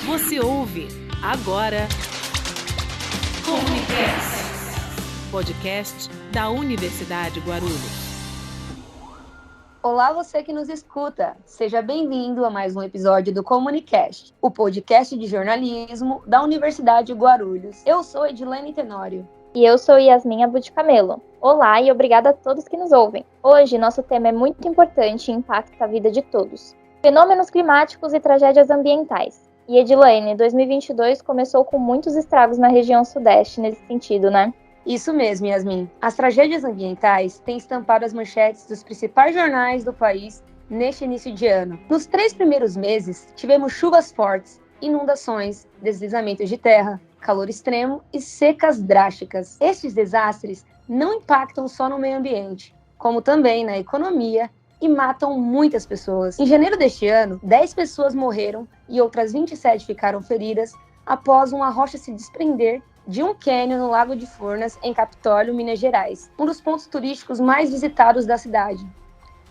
Você ouve agora Comunicast, podcast da Universidade Guarulhos. Olá, você que nos escuta. Seja bem-vindo a mais um episódio do Comunicast, o podcast de jornalismo da Universidade Guarulhos. Eu sou Edilene Tenório. E eu sou Yasmin Abudicamelo. Olá e obrigada a todos que nos ouvem. Hoje, nosso tema é muito importante e impacta a vida de todos. Fenômenos climáticos e tragédias ambientais. E Edilene, 2022 começou com muitos estragos na região sudeste nesse sentido, né? Isso mesmo, Yasmin. As tragédias ambientais têm estampado as manchetes dos principais jornais do país neste início de ano. Nos 3 primeiros meses, tivemos chuvas fortes, inundações, deslizamentos de terra, calor extremo e secas drásticas. Estes desastres não impactam só no meio ambiente, como também na economia e matam muitas pessoas. Em janeiro deste ano, 10 pessoas morreram e outras 27 ficaram feridas após uma rocha se desprender de um cânion no Lago de Furnas, em Capitólio, Minas Gerais, um dos pontos turísticos mais visitados da cidade.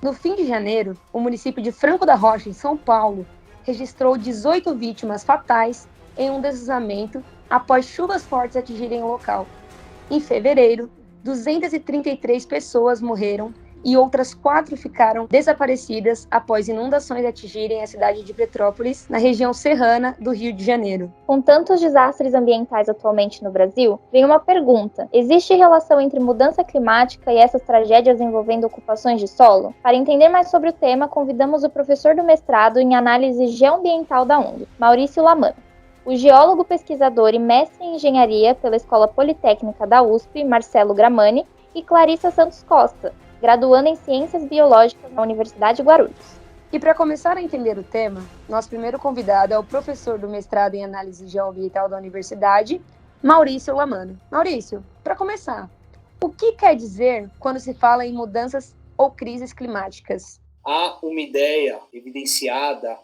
No fim de janeiro, o município de Franco da Rocha, em São Paulo, registrou 18 vítimas fatais em um deslizamento após chuvas fortes atingirem o local. Em fevereiro, 233 pessoas morreram e outras 4 ficaram desaparecidas após inundações atingirem a cidade de Petrópolis, na região serrana do Rio de Janeiro. Com tantos desastres ambientais atualmente no Brasil, vem uma pergunta: existe relação entre mudança climática e essas tragédias envolvendo ocupações de solo? Para entender mais sobre o tema, convidamos o professor do mestrado em análise geoambiental da UNG, Maurício Lamano, o geólogo pesquisador e mestre em engenharia pela Escola Politécnica da USP, Marcelo Gramani, e Clarissa Santos Costa, graduando em Ciências Biológicas na Universidade de Guarulhos. E para começar a entender o tema, nosso primeiro convidado é o professor do mestrado em análise geoambiental da universidade, Maurício Lamano. Maurício, para começar, o que quer dizer quando se fala em mudanças ou crises climáticas? Há uma ideia evidenciada,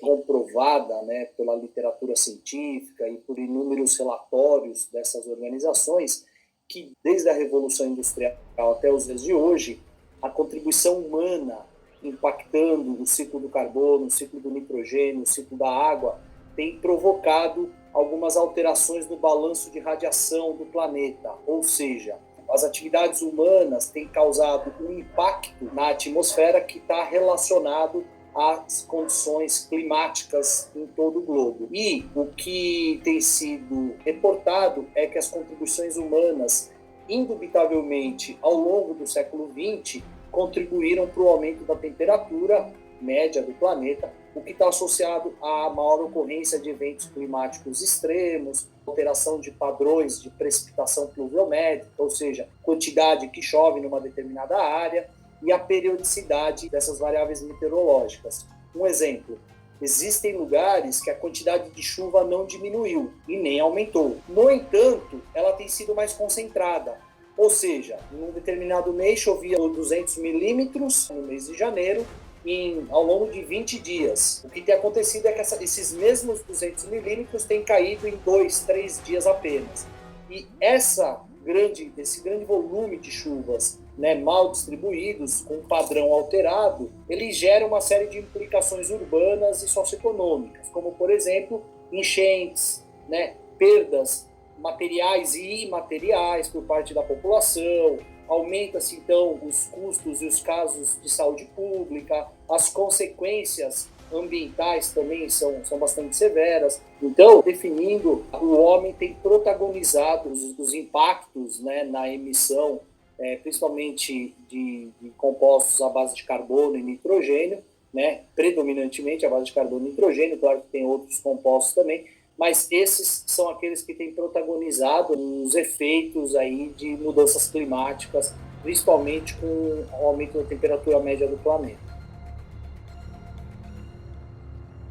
comprovada, pela literatura científica e por inúmeros relatórios dessas organizações, que desde a Revolução Industrial até os dias de hoje, a contribuição humana impactando o ciclo do carbono, o ciclo do nitrogênio, o ciclo da água, tem provocado algumas alterações no balanço de radiação do planeta. Ou seja, as atividades humanas têm causado um impacto na atmosfera que está relacionado às condições climáticas em todo o globo. E o que tem sido reportado é que as contribuições humanas, indubitavelmente, ao longo do século XX, contribuíram para o aumento da temperatura média do planeta, o que está associado à maior ocorrência de eventos climáticos extremos, alteração de padrões de precipitação pluviométrica, ou seja, quantidade que chove numa determinada área, e a periodicidade dessas variáveis meteorológicas. Um exemplo: existem lugares que a quantidade de chuva não diminuiu e nem aumentou. No entanto, ela tem sido mais concentrada. Ou seja, em um determinado mês chovia 200 milímetros no mês de janeiro, ao longo de 20 dias. O que tem acontecido é que esses mesmos 200 milímetros têm caído em 2, 3 dias apenas. E esse grande volume de chuvas mal distribuídos, com um padrão alterado, ele gera uma série de implicações urbanas e socioeconômicas, como, por exemplo, enchentes, perdas materiais e imateriais por parte da população, aumenta-se, então, os custos e os casos de saúde pública, as consequências ambientais também são bastante severas. Então, definindo, o homem tem protagonizado os impactos na emissão, principalmente de compostos à base de carbono e nitrogênio, predominantemente à base de carbono e nitrogênio, claro que tem outros compostos também, mas esses são aqueles que têm protagonizado os efeitos aí de mudanças climáticas, principalmente com o aumento da temperatura média do planeta.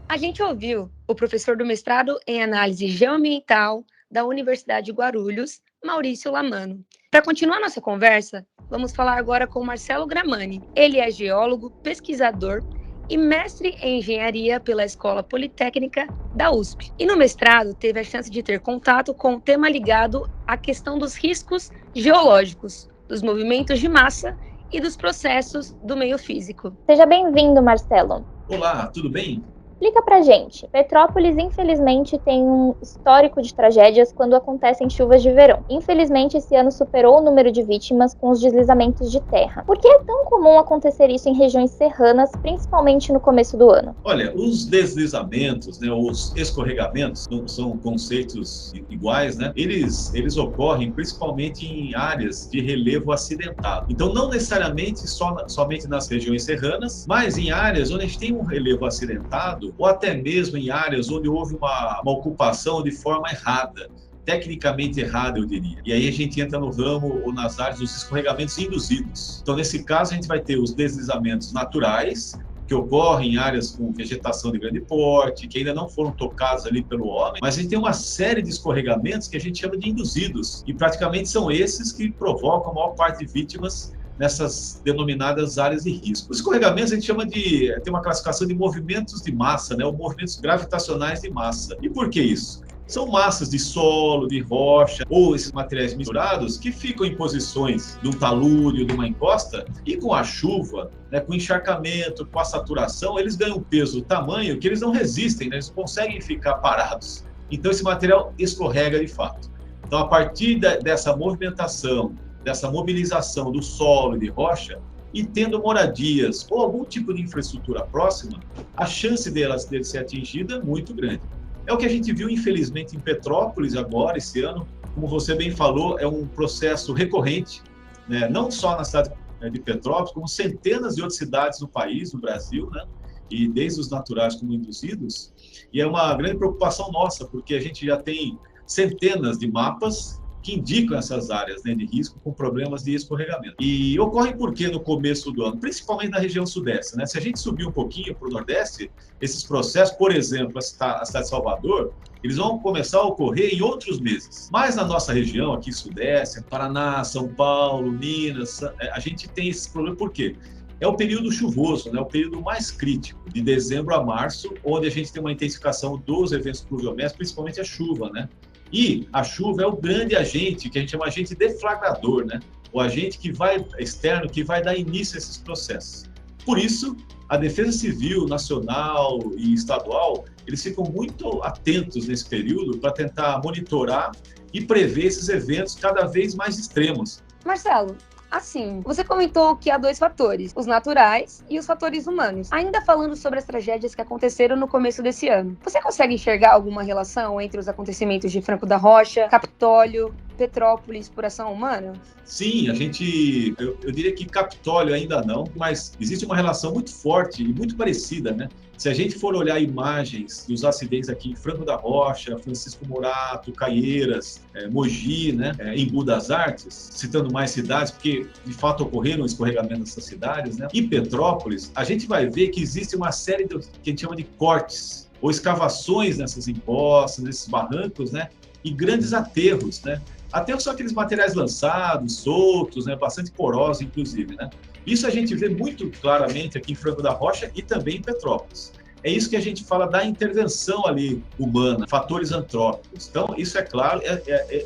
A gente ouviu o professor do mestrado em análise geoambiental da Universidade de Guarulhos, Maurício Lamano. Para continuar nossa conversa, vamos falar agora com Marcelo Gramani. Ele é geólogo, pesquisador e mestre em engenharia pela Escola Politécnica da USP. E no mestrado teve a chance de ter contato com o tema ligado à questão dos riscos geológicos, dos movimentos de massa e dos processos do meio físico. Seja bem-vindo, Marcelo. Olá, tudo bem? Explica pra gente. Petrópolis, infelizmente, tem um histórico de tragédias quando acontecem chuvas de verão. Infelizmente, esse ano superou o número de vítimas com os deslizamentos de terra. Por que é tão comum acontecer isso em regiões serranas, principalmente no começo do ano? Olha, os deslizamentos, né, os escorregamentos, não são conceitos iguais, né? Eles ocorrem principalmente em áreas de relevo acidentado. Então, não necessariamente somente nas regiões serranas, mas em áreas onde a gente tem um relevo acidentado, ou até mesmo em áreas onde houve uma ocupação de forma errada, tecnicamente errada, eu diria. E aí a gente entra no ramo ou nas áreas dos escorregamentos induzidos. Então, nesse caso, a gente vai ter os deslizamentos naturais, que ocorrem em áreas com vegetação de grande porte, que ainda não foram tocados ali pelo homem, mas a gente tem uma série de escorregamentos que a gente chama de induzidos, e praticamente são esses que provocam a maior parte de vítimas nessas denominadas áreas de risco. Os escorregamentos a gente chama de, tem uma classificação de movimentos de massa, né, ou movimentos gravitacionais de massa. E por que isso? São massas de solo, de rocha, ou esses materiais misturados que ficam em posições de um talúdio, de uma encosta, e com a chuva, né, com o encharcamento, com a saturação, eles ganham peso, tamanho, que eles não resistem, né, eles não conseguem ficar parados. Então esse material escorrega de fato. Então, a partir dessa movimentação, dessa mobilização do solo e de rocha, e tendo moradias ou algum tipo de infraestrutura próxima, a chance dele ser atingida é muito grande. É o que a gente viu, infelizmente, em Petrópolis agora, esse ano. Como você bem falou, é um processo recorrente, né? Não só na cidade de Petrópolis, como centenas de outras cidades no país, no Brasil, né? E desde os naturais como induzidos. E é uma grande preocupação nossa, porque a gente já tem centenas de mapas que indicam essas áreas, né, de risco com problemas de escorregamento. E ocorre por quê no começo do ano? Principalmente na região sudeste, né? Se a gente subir um pouquinho para o nordeste, esses processos, por exemplo, a cidade de Salvador, eles vão começar a ocorrer em outros meses. Mas na nossa região, aqui sudeste, Paraná, São Paulo, Minas, a gente tem esse problema por quê? É o período chuvoso, né? O período mais crítico, de dezembro a março, onde a gente tem uma intensificação dos eventos pluviométricos, principalmente a chuva, né? E a chuva é o grande agente, que a gente chama de agente deflagrador, né? O agente que vai externo, que vai dar início a esses processos. Por isso, a Defesa Civil Nacional e Estadual, eles ficam muito atentos nesse período para tentar monitorar e prever esses eventos cada vez mais extremos. Marcelo, assim, você comentou que há dois fatores, os naturais e os fatores humanos. Ainda falando sobre as tragédias que aconteceram no começo desse ano, você consegue enxergar alguma relação entre os acontecimentos de Franco da Rocha, Capitólio, Petrópolis por ação humana? Sim, eu diria que Capitólio ainda não, mas existe uma relação muito forte e muito parecida, né? Se a gente for olhar imagens dos acidentes aqui em Franco da Rocha, Francisco Morato, Caieiras, Mogi, né, Embu das Artes, citando mais cidades, porque de fato ocorreram escorregamentos nessas cidades, né? E Petrópolis, a gente vai ver que existe uma série que a gente chama de cortes ou escavações nessas encostas, nesses barrancos, né? E grandes aterros, né? Aterros são aqueles materiais lançados, soltos, né? Bastante porosos, inclusive, né? Isso a gente vê muito claramente aqui em Franco da Rocha e também em Petrópolis. É isso que a gente fala da intervenção ali humana, fatores antrópicos. Então, isso é claro,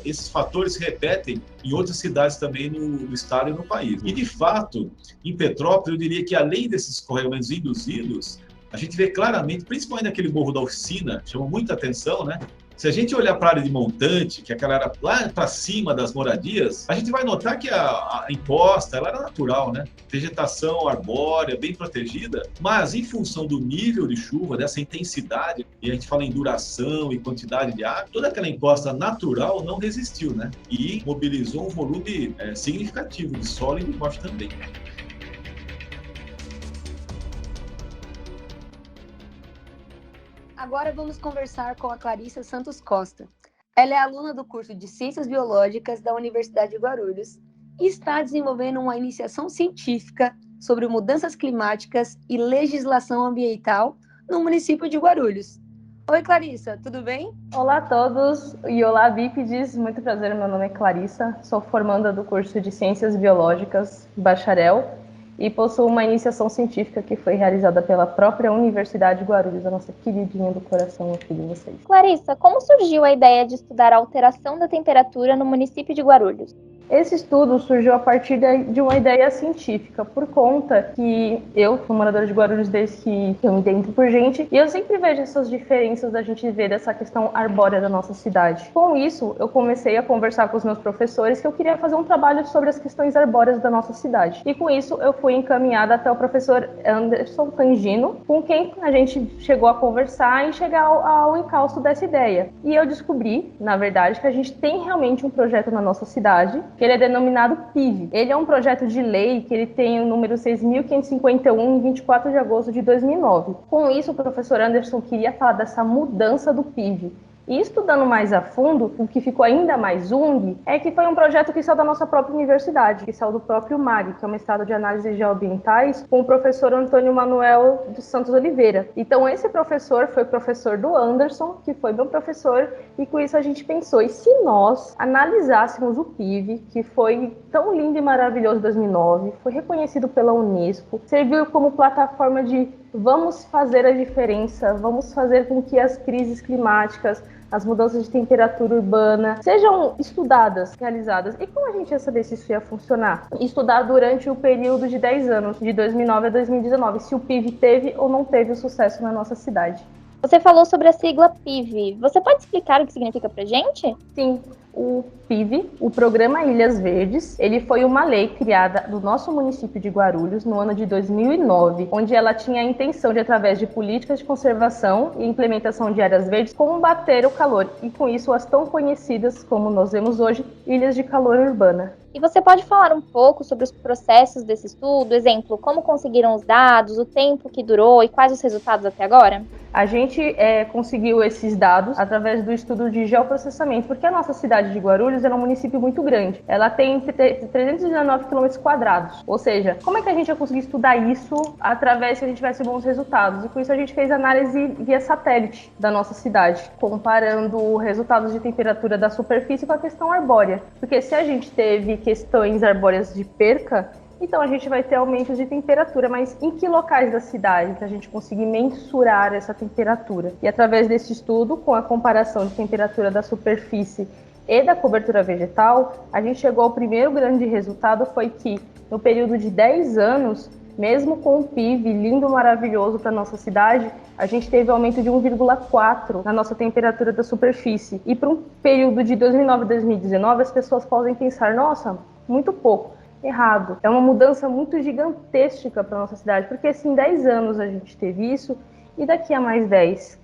esses fatores se repetem em outras cidades também no estado e no país. E, de fato, em Petrópolis, eu diria que além desses escorregamentos induzidos, a gente vê claramente, principalmente naquele morro da Oficina, chama muita atenção, né? Se a gente olhar para a área de montante, que é aquela área lá para cima das moradias, a gente vai notar que a encosta ela era natural, né? Vegetação arbórea, bem protegida, mas em função do nível de chuva, dessa intensidade, e a gente fala em duração e quantidade de água, toda aquela encosta natural não resistiu, né? E mobilizou um volume significativo de solo e de rocha também. Agora vamos conversar com a Clarissa Santos Costa. Ela é aluna do curso de Ciências Biológicas da Universidade de Guarulhos e está desenvolvendo uma iniciação científica sobre mudanças climáticas e legislação ambiental no município de Guarulhos. Oi, Clarissa, tudo bem? Olá a todos e olá, bípedes. Muito prazer, meu nome é Clarissa, sou formanda do curso de Ciências Biológicas, bacharel, e possuo uma iniciação científica que foi realizada pela própria Universidade de Guarulhos, a nossa queridinha do coração aqui de vocês. Clarissa, como surgiu a ideia de estudar a alteração da temperatura no município de Guarulhos? Esse estudo surgiu a partir de uma ideia científica, por conta que eu sou moradora de Guarulhos desde que eu me entendo por gente, e eu sempre vejo essas diferenças da gente ver dessa questão arbórea da nossa cidade. Com isso, eu comecei a conversar com os meus professores que eu queria fazer um trabalho sobre as questões arbóreas da nossa cidade. E com isso, eu fui encaminhada até o professor Anderson Tangino, com quem a gente chegou a conversar e chegar ao encalço dessa ideia. E eu descobri, na verdade, que a gente tem realmente um projeto na nossa cidade, que ele é denominado PIV. Ele é um projeto de lei que ele tem o número 6.551, em 24 de agosto de 2009. Com isso, o professor Anderson queria falar dessa mudança do PIV. E estudando mais a fundo, o que ficou ainda mais é que foi um projeto que saiu da nossa própria universidade, que saiu do próprio MAG, que é o Mestrado de Análises Geoambientais, com o professor Antônio Manuel dos Santos Oliveira. Então, esse professor foi professor do Anderson, que foi meu professor, e com isso a gente pensou, e se nós analisássemos o PIV, que foi tão lindo e maravilhoso em 2009, foi reconhecido pela Unesco, serviu como plataforma de vamos fazer a diferença, vamos fazer com que as crises climáticas, as mudanças de temperatura urbana sejam estudadas, realizadas. E como a gente ia saber se isso ia funcionar? Estudar durante o período de 10 anos, de 2009 a 2019, se o PIV teve ou não teve o sucesso na nossa cidade. Você falou sobre a sigla PIV. Você pode explicar o que significa pra gente? Sim. O PIV, o Programa Ilhas Verdes, ele foi uma lei criada no nosso município de Guarulhos no ano de 2009, onde ela tinha a intenção de, através de políticas de conservação e implementação de áreas verdes, combater o calor, e com isso as tão conhecidas, como nós vemos hoje, ilhas de calor urbana. E você pode falar um pouco sobre os processos desse estudo? Exemplo, como conseguiram os dados, o tempo que durou e quais os resultados até agora? A gente conseguiu esses dados através do estudo de geoprocessamento, porque a nossa cidade de Guarulhos é um município muito grande. Ela tem 319 km². Ou seja, como é que a gente ia conseguir estudar isso através que a gente tivesse bons resultados? E com isso a gente fez análise via satélite da nossa cidade, comparando resultados de temperatura da superfície com a questão arbórea. Porque se a gente teve questões arbóreas de perca, então a gente vai ter aumentos de temperatura, mas em que locais da cidade para a gente conseguir mensurar essa temperatura? E através desse estudo, com a comparação de temperatura da superfície e da cobertura vegetal, a gente chegou ao primeiro grande resultado, foi que no período de 10 anos, mesmo com o PIV lindo, maravilhoso para a nossa cidade, a gente teve aumento de 1,4 na nossa temperatura da superfície. E para um período de 2009 a 2019, as pessoas podem pensar, nossa, muito pouco. Errado. É uma mudança muito gigantesca para a nossa cidade, porque se em 10 anos a gente teve isso, e daqui a mais 10?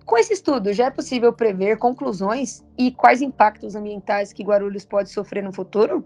Com esse estudo, já é possível prever conclusões e quais impactos ambientais que Guarulhos pode sofrer no futuro?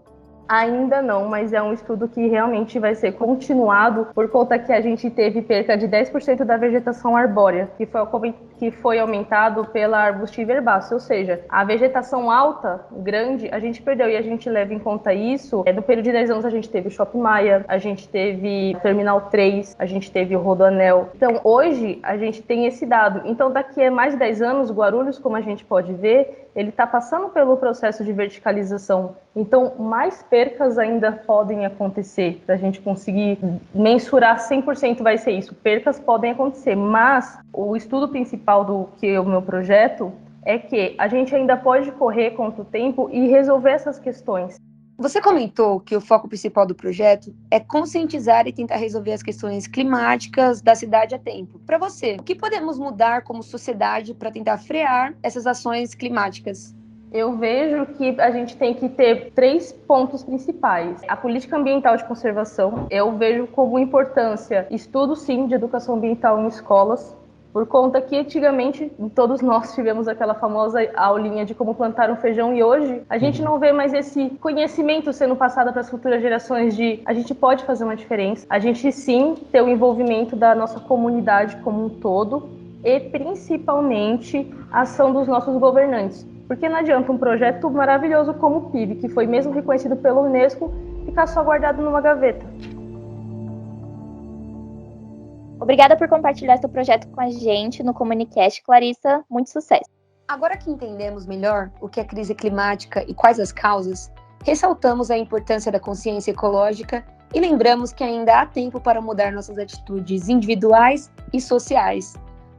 Ainda não, mas é um estudo que realmente vai ser continuado por conta que a gente teve perca de 10% da vegetação arbórea, que foi aumentado pela arbustiva herbácea, ou seja, a vegetação alta, grande, a gente perdeu, e a gente leva em conta isso. No período de 10 anos a gente teve o Shopping Maia, a gente teve o Terminal 3, a gente teve o Rodoanel. Então hoje a gente tem esse dado. Então daqui a mais de 10 anos, Guarulhos, como a gente pode ver, ele está passando pelo processo de verticalização. Então, mais percas ainda podem acontecer. Para a gente conseguir mensurar 100% vai ser isso. Percas podem acontecer, mas o estudo principal do que é o meu projeto é que a gente ainda pode correr contra o tempo e resolver essas questões. Você comentou que o foco principal do projeto é conscientizar e tentar resolver as questões climáticas da cidade a tempo. Para você, o que podemos mudar como sociedade para tentar frear essas ações climáticas? Eu vejo que a gente tem que ter 3 pontos principais. A política ambiental de conservação, eu vejo como importância estudo, sim, de educação ambiental em escolas, por conta que antigamente todos nós tivemos aquela famosa aulinha de como plantar um feijão, e hoje a gente não vê mais esse conhecimento sendo passado para as futuras gerações de a gente pode fazer uma diferença, a gente sim ter o envolvimento da nossa comunidade como um todo e principalmente a ação dos nossos governantes. Porque não adianta um projeto maravilhoso como o PIV, que foi mesmo reconhecido pela Unesco, ficar só guardado numa gaveta. Obrigada por compartilhar seu projeto com a gente no Comunicast, Clarissa. Muito sucesso. Agora que entendemos melhor o que é crise climática e quais as causas, ressaltamos a importância da consciência ecológica e lembramos que ainda há tempo para mudar nossas atitudes individuais e sociais.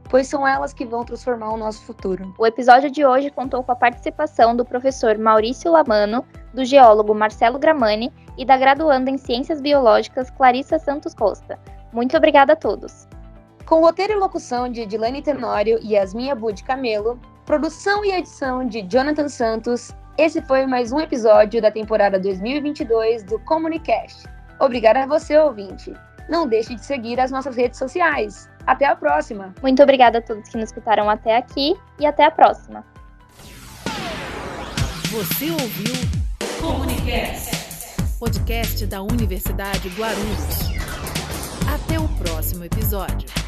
pois são elas que vão transformar o nosso futuro. O episódio de hoje contou com a participação do professor Maurício Lamano, do geólogo Marcelo Gramani e da graduanda em Ciências Biológicas Clarissa Santos Costa. Muito obrigada a todos. Com roteiro e locução de Edilene Tenório e Yasmin Abud Camelo, produção e edição de Jonathan Santos, esse foi mais um episódio da temporada 2022 do Comunicast. Obrigada a você, ouvinte. Não deixe de seguir as nossas redes sociais. Até a próxima! Muito obrigada a todos que nos escutaram até aqui e até a próxima. Você ouviu Comunicast, podcast da Universidade Guarulhos. Até o próximo episódio.